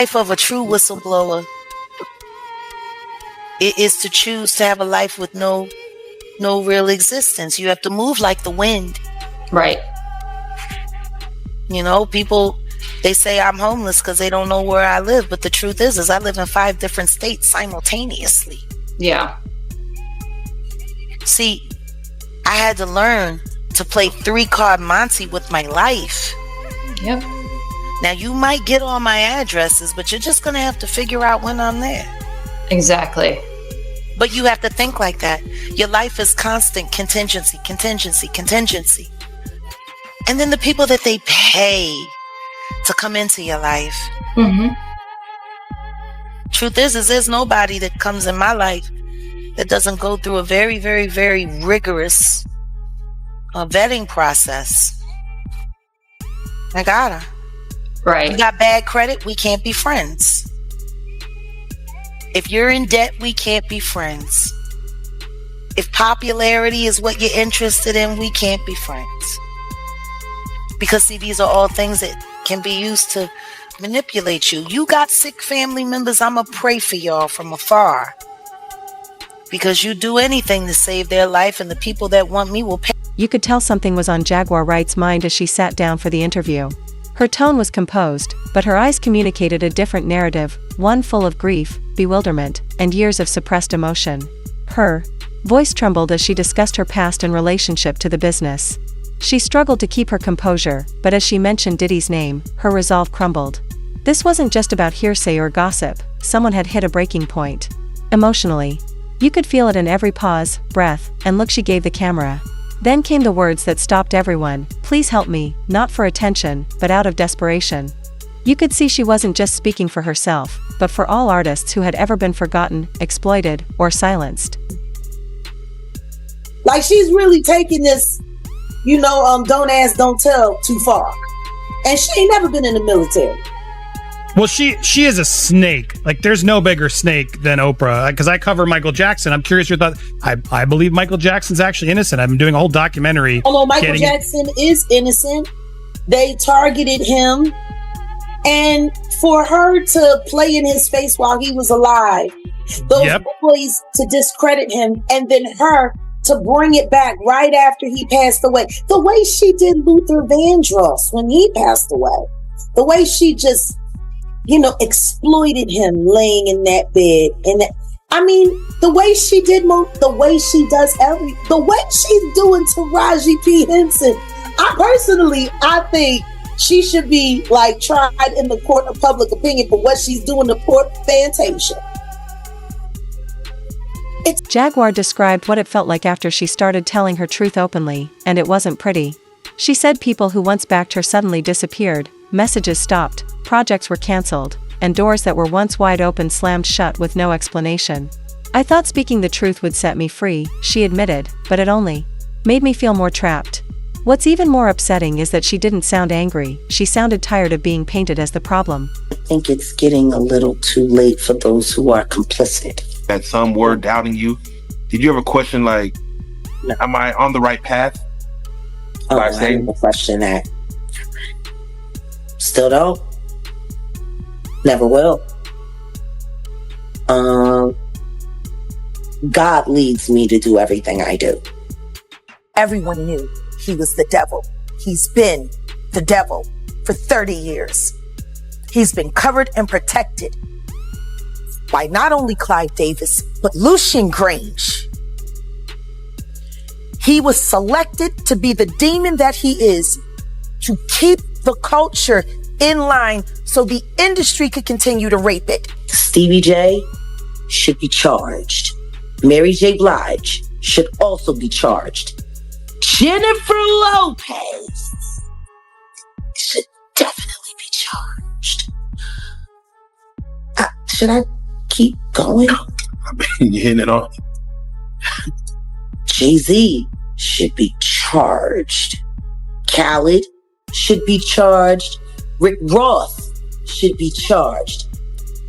Life of a true whistleblower is to choose to have a life with no real existence. You have to move like the wind. Right. You know, people, they say I'm homeless because they don't know where I live. But the truth is I live in 5 different states simultaneously. Yeah. See, I had to learn to play 3-card Monty with my life. Yep. Now, you might get all my addresses, but you're just going to have to figure out when I'm there. Exactly. But you have to think like that. Your life is constant contingency. And then the people that they pay to come into your life. Mm-hmm. Truth is there's nobody that comes in my life that doesn't go through a very, very, very rigorous vetting process. I gotta. Right. You got bad credit, we can't be friends. If you're in debt, we can't be friends. If popularity is what you're interested in, we can't be friends. Because see, these are all things that can be used to manipulate you. You got sick family members, I'ma pray for y'all from afar. Because you do anything to save their life, and the people that want me will pay. You could tell something was on Jaguar Wright's mind as she sat down for the interview. Her tone was composed, but her eyes communicated a different narrative, one full of grief, bewilderment, and years of suppressed emotion. Her voice trembled as she discussed her past and relationship to the business. She struggled to keep her composure, but as she mentioned Diddy's name, her resolve crumbled. This wasn't just about hearsay or gossip, someone had hit a breaking point. Emotionally. You could feel it in every pause, breath, and look she gave the camera. Then came the words that stopped everyone, "Please help me," not for attention, but out of desperation. You could see she wasn't just speaking for herself, but for all artists who had ever been forgotten, exploited, or silenced. Like, she's really taking this, don't ask, don't tell too far. And she ain't never been in the military. Well, she is a snake. Like, there's no bigger snake than Oprah. Because I cover Michael Jackson. I'm curious your thoughts. I believe Michael Jackson's actually innocent. I've been doing a whole documentary. Although Michael Jackson is innocent, they targeted him. And for her to play in his face while he was alive, those boys to discredit him, and then her to bring it back right after he passed away. The way she did Luther Vandross when he passed away. The way she just exploited him laying in that bed. The way she did, the way she does the way she's doing Taraji P. Henson. I think she should be tried in the court of public opinion for what she's doing to poor Fantasia. Jaguar described what it felt like after she started telling her truth openly, and it wasn't pretty. She said people who once backed her suddenly disappeared, messages stopped, projects were cancelled, and doors that were once wide open slammed shut with no explanation. "I thought speaking the truth would set me free," she admitted, "but it only made me feel more trapped." What's even more upsetting is that she didn't sound angry, she sounded tired of being painted as the problem. I think it's getting a little too late for those who are complicit. That some were doubting you. Did you ever question, am I on the right path? I didn't question that. Still don't. Never will. God leads me to do everything I do. Everyone knew he was the devil. He's been the devil for 30 years. He's been covered and protected by not only Clive Davis, but Lucian Grange. He was selected to be the demon that he is, to keep the culture in line so the industry could continue to rape it. Stevie J should be charged. Mary J. Blige should also be charged. Jennifer Lopez should definitely be charged. Should I keep going? You're hitting it off. Jay-Z should be charged. Khaled should be charged. Rick Ross should be charged.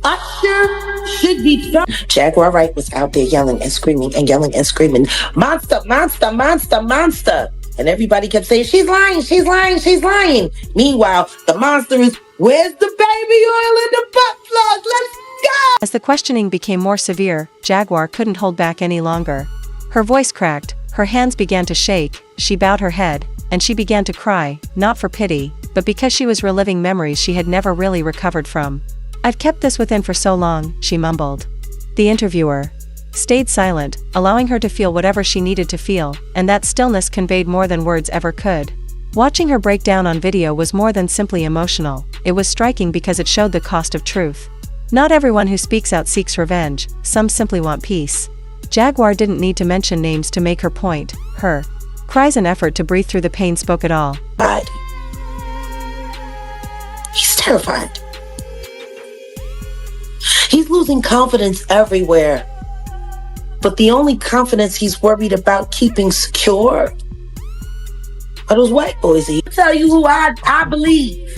Usher should be charged. Jaguar Wright was out there yelling and screaming, "Monster, monster, monster, monster." And everybody kept saying, she's lying, she's lying, she's lying. Meanwhile, the monster is, where's the baby oil and the butt plug? Let's go! As the questioning became more severe, Jaguar couldn't hold back any longer. Her voice cracked, her hands began to shake, she bowed her head, and she began to cry, not for pity, but because she was reliving memories she had never really recovered from. I've kept this within for so long, she mumbled. The interviewer stayed silent, allowing her to feel whatever she needed to feel, and that stillness conveyed more than words ever could. Watching her break down on video was more than simply emotional, it was striking because it showed the cost of truth. Not everyone who speaks out seeks revenge, some simply want peace. Jaguar didn't need to mention names to make her point, her cries and effort to breathe through the pain spoke it all. God. He's terrified. He's losing confidence everywhere. But the only confidence he's worried about keeping secure are those white boys. I'll tell you who I believe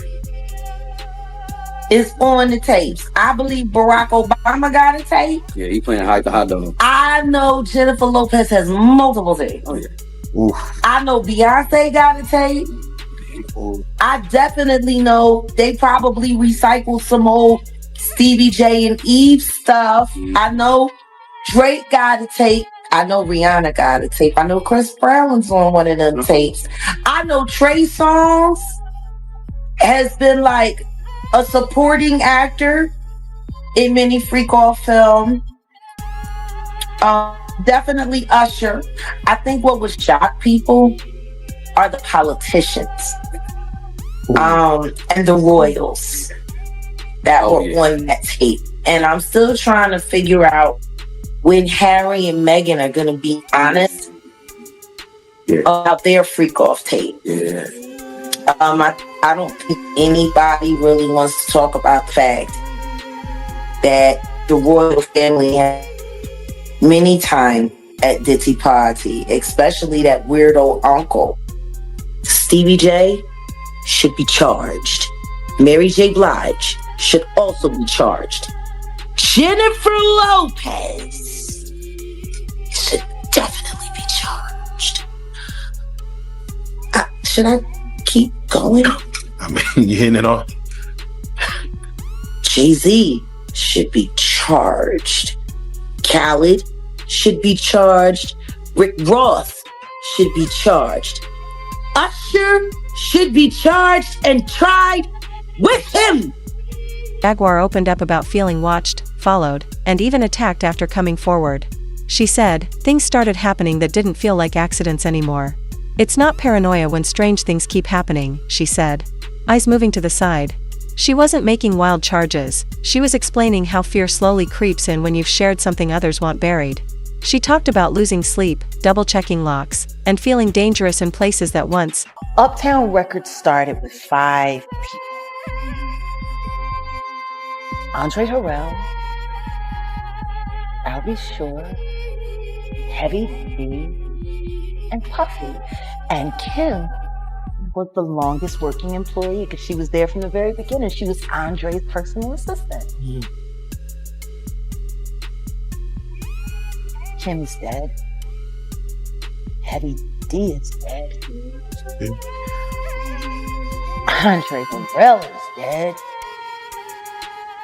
is on the tapes. I believe Barack Obama got a tape. Yeah, he playing hide the hot dog. I know Jennifer Lopez has multiple tapes. Oh, yeah. Oof. I know Beyonce got a tape. I definitely know they probably recycled some old Stevie J and Eve stuff. I know Drake got a tape. I know Rihanna got a tape. I know Chris Brown's on one of them tapes. I know Trey Songz has been like a supporting actor in many freak-off films. Definitely Usher. I think what would shock people are the politicians and the royals that were on that tape. And I'm still trying to figure out when Harry and Meghan are going to be honest about their freak-off tape. Yeah. I don't think anybody really wants to talk about the fact that the royal family had many times at Diddy party, especially that weirdo uncle. Stevie J should be charged. Mary J. Blige should also be charged. Jennifer Lopez should definitely be charged. Should I keep going? I mean, you're hitting it off. Jay-Z should be charged. Khaled should be charged. Rick Ross should be charged. Usher should be charged and tried with him. Jaguar opened up about feeling watched, followed, and even attacked after coming forward. She said, things started happening that didn't feel like accidents anymore. It's not paranoia when strange things keep happening, she said. Eyes moving to the side. She wasn't making wild charges, she was explaining how fear slowly creeps in when you've shared something others want buried. She talked about losing sleep, double-checking locks, and feeling dangerous in places that once. Uptown Records started with 5 people. Andre Harrell, I'll Be Sure, Heavy D, and Puffy. And Kim was the longest working employee because she was there from the very beginning. She was Andre's personal assistant. Mm. Kim is dead. Heavy D is dead. Andre Harrell is dead.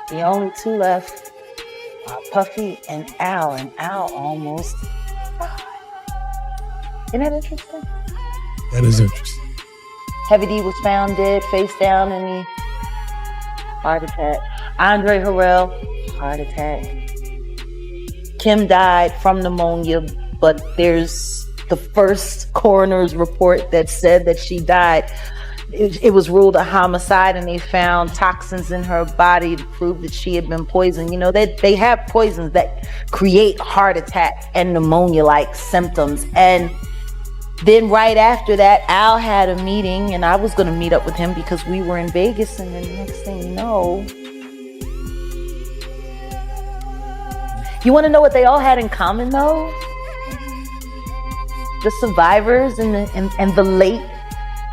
The only 2 left are Puffy and Al almost died. Isn't that interesting? That is interesting. Heavy D was found dead, face down in the heart attack. Andre Harrell, heart attack. Kim died from pneumonia, but there's the first coroner's report that said that she died. It was ruled a homicide, and they found toxins in her body to prove that she had been poisoned. You know, they have poisons that create heart attack and pneumonia-like symptoms. And then right after that, Al had a meeting, and I was going to meet up with him because we were in Vegas. And then the next thing you know, you want to know what they all had in common, though? The survivors and the late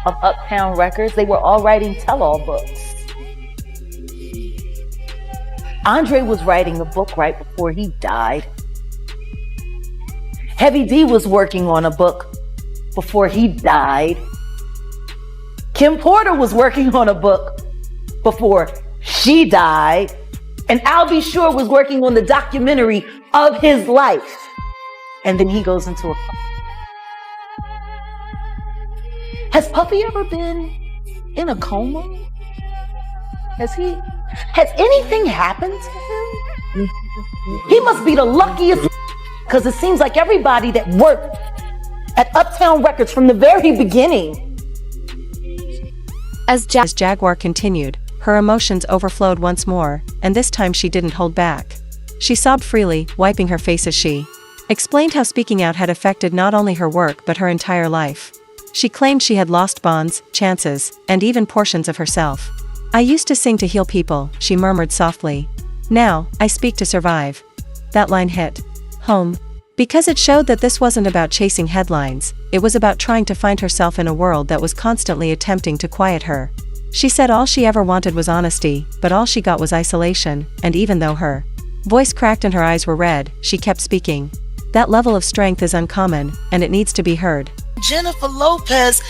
of Uptown Records, they were all writing tell-all books. Andre was writing a book right before he died. Heavy D was working on a book before he died. Kim Porter was working on a book before she died. And Al B. Sure was working on the documentary of his life. And then he goes into a... Has Puffy ever been in a coma? Has anything happened to him? He must be the luckiest, because it seems like everybody that worked at Uptown Records from the very beginning. As Jaguar continued, her emotions overflowed once more, and this time she didn't hold back. She sobbed freely, wiping her face as she explained how speaking out had affected not only her work but her entire life. She claimed she had lost bonds, chances, and even portions of herself. "I used to sing to heal people," she murmured softly. "Now, I speak to survive." That line hit home, because it showed that this wasn't about chasing headlines, it was about trying to find herself in a world that was constantly attempting to quiet her. She said all she ever wanted was honesty, but all she got was isolation, and even though her voice cracked and her eyes were red, she kept speaking. That level of strength is uncommon, and it needs to be heard. Jennifer Lopez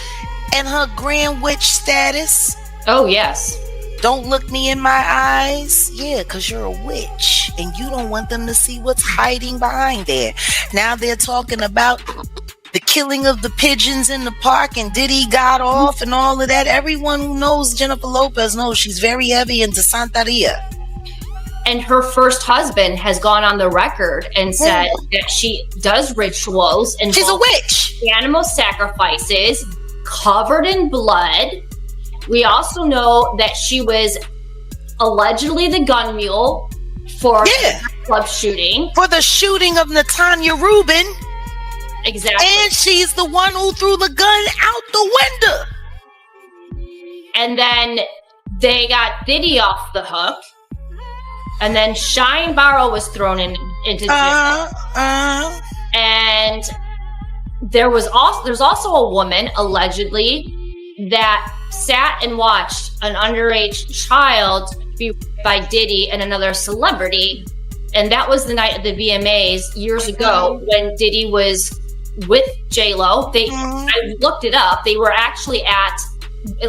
and her grand witch status. Oh, yes. Don't look me in my eyes. Yeah, because you're a witch and you don't want them to see what's hiding behind there. Now they're talking about the killing of the pigeons in the park and Diddy got off and all of that. Everyone who knows Jennifer Lopez knows she's very heavy into Santeria. And her first husband has gone on the record and said that she does rituals and she's a witch. Animal sacrifices covered in blood. We also know that she was allegedly the gun mule for the club shooting. For the shooting of Natanya Rubin. Exactly. And she's the one who threw the gun out the window. And then they got Diddy off the hook. And then Shine Barrow was thrown into jail. And there's also a woman, allegedly, that sat and watched an underage child be raped by Diddy and another celebrity. And that was the night of the VMAs years ago when Diddy was with J-Lo. I looked it up. They were actually at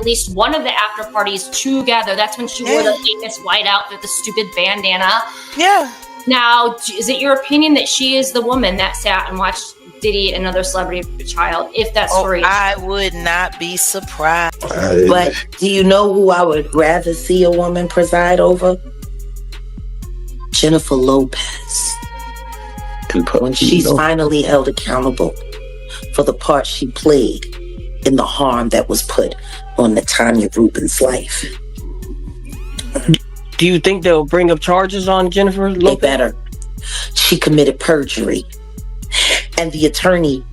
least one of the after parties together. That's when she wore the famous white outfit, the stupid bandana. Yeah. Now, is it your opinion that she is the woman that sat and watched Diddy and another celebrity child, if that story is I would not be surprised. But do you know who I would rather see a woman preside over? Jennifer Lopez. When she's finally held accountable for the part she played in the harm that was put on Natanya Rubin's life. Do you think they'll bring up charges on Jennifer Lopez? They better. She committed perjury. And the attorney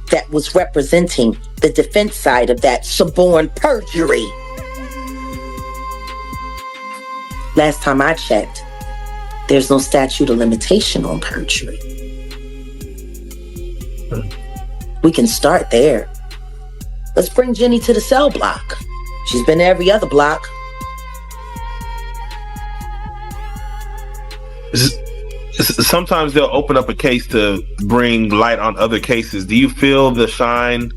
that was representing the defense side of that suborned perjury. Last time I checked, there's no statute of limitation on perjury. We can start there. Let's bring Jenny to the cell block. She's been to every other block. Sometimes they'll open up a case to bring light on other cases. Do you feel the Shine,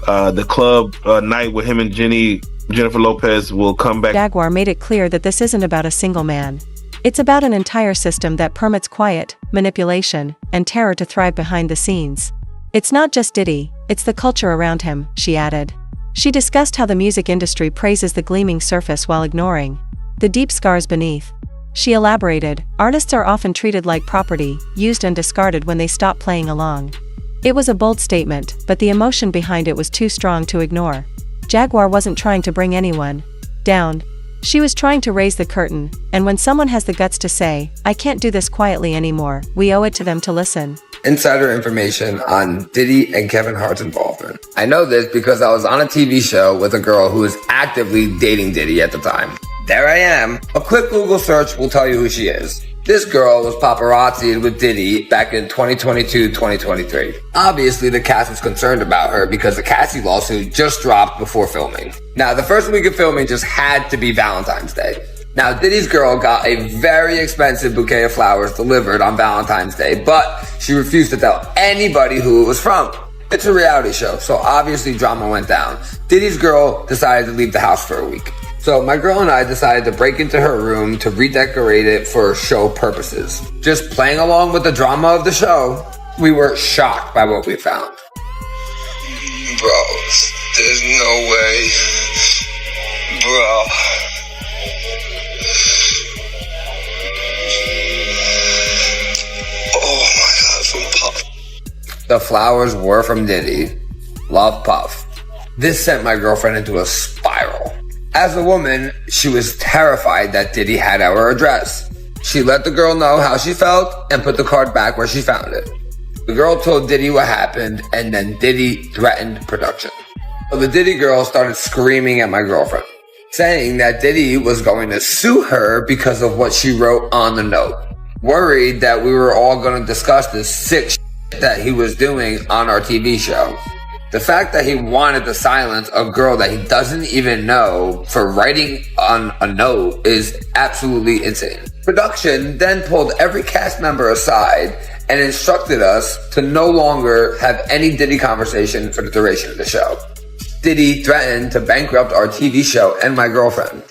the club night with him and Jennifer Lopez will come back? Jaguar made it clear that this isn't about a single man. It's about an entire system that permits quiet, manipulation, and terror to thrive behind the scenes. It's not just Diddy, it's the culture around him, she added. She discussed how the music industry praises the gleaming surface while ignoring the deep scars beneath. She elaborated, artists are often treated like property, used and discarded when they stop playing along. It was a bold statement, but the emotion behind it was too strong to ignore. Jaguar wasn't trying to bring anyone down. She was trying to raise the curtain, and when someone has the guts to say, "I can't do this quietly anymore," we owe it to them to listen. Insider information on Diddy and Kevin Hart's involvement. I know this because I was on a TV show with a girl who was actively dating Diddy at the time. There I am. A quick Google search will tell you who she is. This girl was paparazzied with Diddy back in 2022-2023. Obviously, the cast was concerned about her because the Cassie lawsuit just dropped before filming. Now, the first week of filming just had to be Valentine's Day. Now, Diddy's girl got a very expensive bouquet of flowers delivered on Valentine's Day, but she refused to tell anybody who it was from. It's a reality show, so obviously drama went down. Diddy's girl decided to leave the house for a week. So my girl and I decided to break into her room to redecorate it for show purposes. Just playing along with the drama of the show, we were shocked by what we found. Bros, there's no way. Bro. Oh my God, from Puff. The flowers were from Diddy. Love, Puff. This sent my girlfriend into a spiral. As a woman, she was terrified that Diddy had our address. She let the girl know how she felt and put the card back where she found it. The girl told Diddy what happened, and then Diddy threatened production. So the Diddy girl started screaming at my girlfriend, saying that Diddy was going to sue her because of what she wrote on the note. Worried that we were all going to discuss this sick shit that he was doing on our TV show. The fact that he wanted to silence a girl that he doesn't even know for writing on a note is absolutely insane. Production then pulled every cast member aside and instructed us to no longer have any Diddy conversation for the duration of the show. Diddy threatened to bankrupt our TV show and my girlfriend.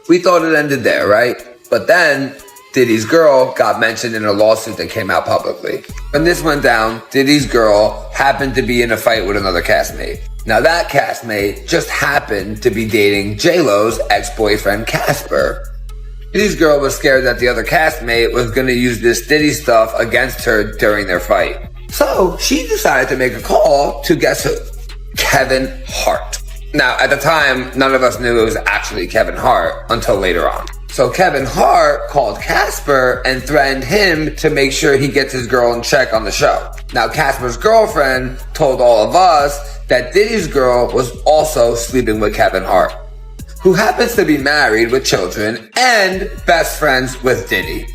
We thought it ended there, right? But then Diddy's girl got mentioned in a lawsuit that came out publicly. When this went down, Diddy's girl happened to be in a fight with another castmate. Now that castmate just happened to be dating J-Lo's ex-boyfriend Casper. Diddy's girl was scared that the other castmate was going to use this Diddy stuff against her during their fight. So she decided to make a call to guess who? Kevin Hart. Now at the time, none of us knew it was actually Kevin Hart until later on. So Kevin Hart called Casper and threatened him to make sure he gets his girl in check on the show. Now Casper's girlfriend told all of us that Diddy's girl was also sleeping with Kevin Hart, who happens to be married with children and best friends with Diddy.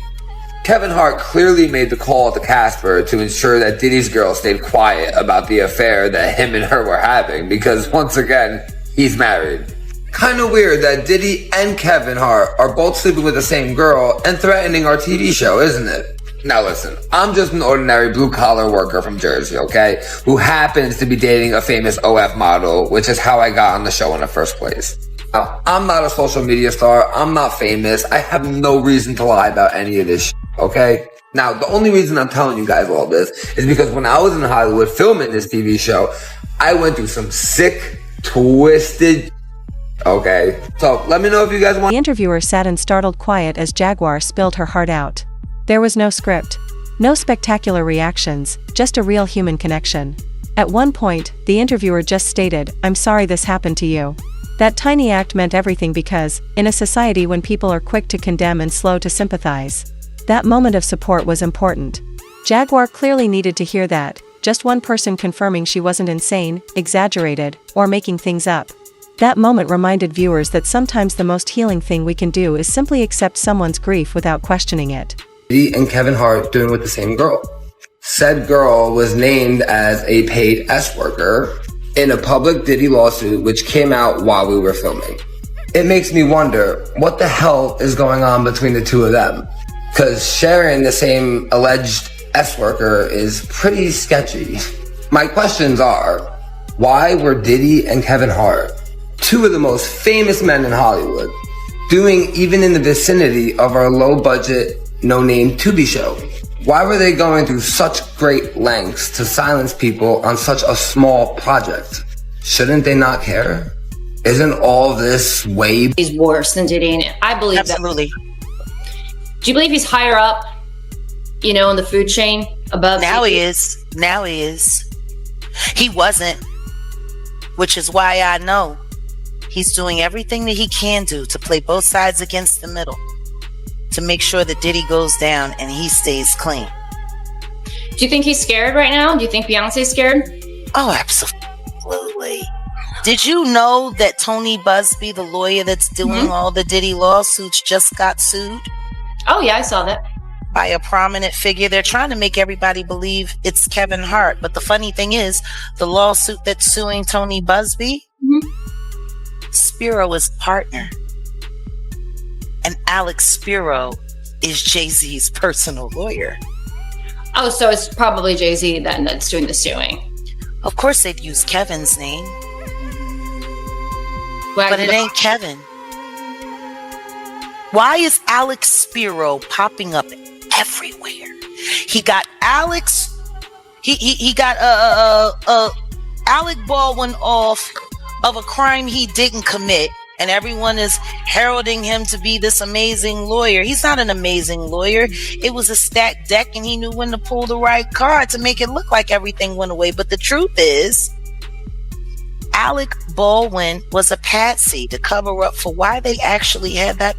Kevin Hart clearly made the call to Casper to ensure that Diddy's girl stayed quiet about the affair that him and her were having, because once again, he's married. Kinda weird that Diddy and Kevin Hart are both sleeping with the same girl and threatening our TV show, isn't it? Now listen, I'm just an ordinary blue-collar worker from Jersey, okay? Who happens to be dating a famous OF model, which is how I got on the show in the first place. Now, I'm not a social media star, I'm not famous, I have no reason to lie about any of this shit, okay? Now, the only reason I'm telling you guys all this is because when I was in Hollywood filming this TV show, I went through some sick, twisted okay, so let me know if you guys want. The interviewer sat in startled quiet as Jaguar spilled her heart out. There was no script. No spectacular reactions, just a real human connection. At one point, the interviewer just stated, "I'm sorry this happened to you." That tiny act meant everything because, in a society when people are quick to condemn and slow to sympathize, that moment of support was important. Jaguar clearly needed to hear that, just one person confirming she wasn't insane, exaggerated, or making things up. That moment reminded viewers that sometimes the most healing thing we can do is simply accept someone's grief without questioning it. Diddy and Kevin Hart doing with the same girl. Said girl was named as a paid S worker in a public Diddy lawsuit which came out while we were filming. It makes me wonder, what the hell is going on between the two of them? Because sharing the same alleged S worker is pretty sketchy. My questions are, why were Diddy and Kevin Hart, two of the most famous men in Hollywood, doing even in the vicinity of our low-budget, no-name Tubi show? Why were they going through such great lengths to silence people on such a small project? Shouldn't they not care? Isn't all this way... He's worse than Diddy, and I believe absolutely. Do you believe he's higher up, in the food chain above? Now he is. Now he is. He wasn't, which is why I know he's doing everything that he can do to play both sides against the middle, to make sure that Diddy goes down and he stays clean. Do you think he's scared right now? Do you think Beyonce's scared? Oh, absolutely. Did you know that Tony Busby, the lawyer that's doing all the Diddy lawsuits, just got sued? Oh, yeah, I saw that. By a prominent figure. They're trying to make everybody believe it's Kevin Hart. But the funny thing is, the lawsuit that's suing Tony Busby, Spiro is partner. And Alex Spiro is Jay-Z's personal lawyer. Oh, so it's probably Jay-Z then that's doing the suing. Of course they'd use Kevin's name. But it ain't Kevin. Why is Alex Spiro popping up everywhere? He got Alex. He got Alec Baldwin off of a crime he didn't commit, and everyone is heralding him to be this amazing lawyer. He's not an amazing lawyer. It was a stacked deck, and he knew when to pull the right card to make it look like everything went away. But the truth is, Alec Baldwin was a patsy to cover up for why they actually had that